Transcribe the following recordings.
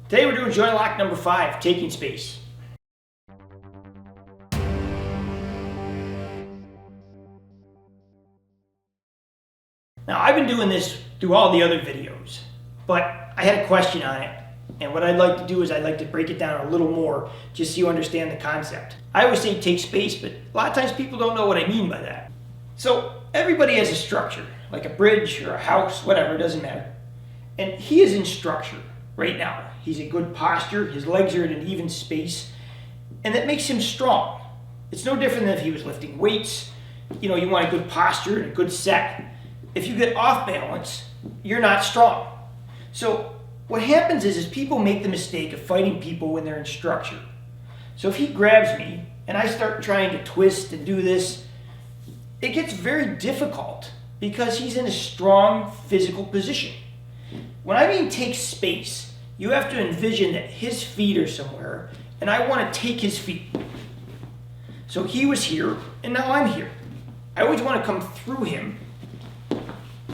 Today we're doing joint lock number 5, taking space. Now I've been doing this through all the other videos, but I had a question on it. And what I'd like to do is I'd like to break it down a little more just so you understand the concept. I always say take space, but a lot of times people don't know what I mean by that. So everybody has a structure, like a bridge or a house, whatever, it doesn't matter. And he is in structure right now. He's in good posture, his legs are in an even space, and that makes him strong. It's no different than if he was lifting weights. You know, you want a good posture and a good set. If you get off balance, you're not strong. So what happens is people make the mistake of fighting people when they're in structure. So if he grabs me and I start trying to twist and do this, it gets very difficult because he's in a strong physical position. When I mean take space, you have to envision that his feet are somewhere and I want to take his feet. So he was here and now I'm here. I always want to come through him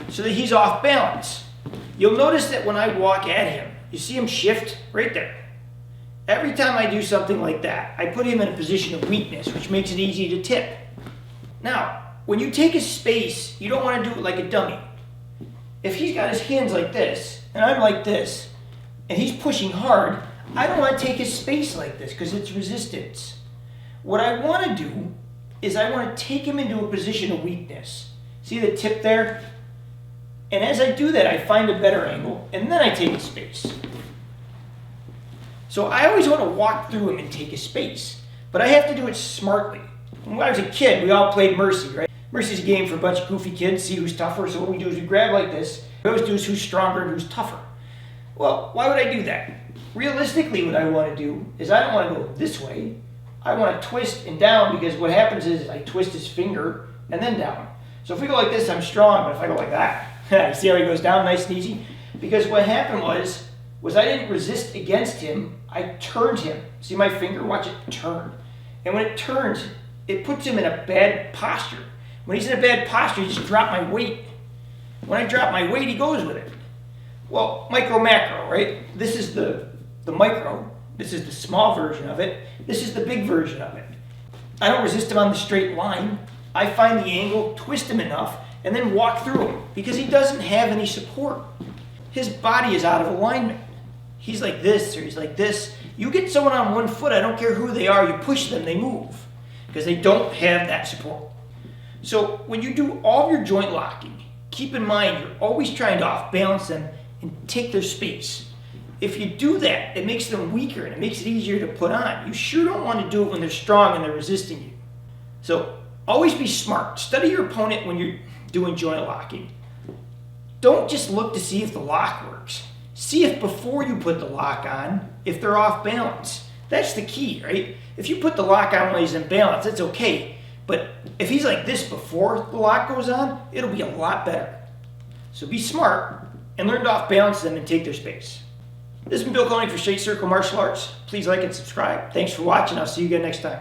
so that he's off balance. You'll notice that when I walk at him, you see him shift right there. Every time I do something like that, I put him in a position of weakness, which makes it easy to tip. Now, when you take his space, you don't want to do it like a dummy. If he's got his hands like this, and I'm like this, and he's pushing hard, I don't want to take his space like this because it's resistance. What I want to do is I want to take him into a position of weakness. See the tip there? And as I do that, I find a better angle, and then I take his space. So I always want to walk through him and take his space, but I have to do it smartly. When I was a kid, we all played Mercy, right? Mercy's a game for a bunch of goofy kids, see who's tougher. So what we do is we grab like this. We always do is who's stronger and who's tougher. Well, why would I do that? Realistically, what I want to do is I don't want to go this way. I want to twist and down because what happens is I twist his finger and then down. So if we go like this, I'm strong, but if I go like that, you see how he goes down nice and easy? Because what happened was I didn't resist against him, I turned him. See my finger? Watch it turn. And when it turns, it puts him in a bad posture. When he's in a bad posture, you just drop my weight. When I drop my weight, he goes with it. Well, micro, macro, right? This is the micro. This is the small version of it. This is the big version of it. I don't resist him on the straight line. I find the angle, twist him enough, and then walk through him because he doesn't have any support. His body is out of alignment. He's like this or he's like this. You get someone on one foot, I don't care who they are, you push them, they move because they don't have that support. So when you do all of your joint locking, keep in mind you're always trying to off balance them and take their space. If you do that, it makes them weaker and it makes it easier to put on. You sure don't want to do it when they're strong and they're resisting you. So always be smart. Study your opponent when you're doing joint locking. Don't just look to see if the lock works. See if before you put the lock on, if they're off balance. That's the key, right? If you put the lock on while he's in balance, that's okay. But if he's like this before the lock goes on, it'll be a lot better. So be smart and learn to off balance them and take their space. This has been Bill Koenig for Straight Circle Martial Arts. Please like and subscribe. Thanks for watching. I'll see you again next time.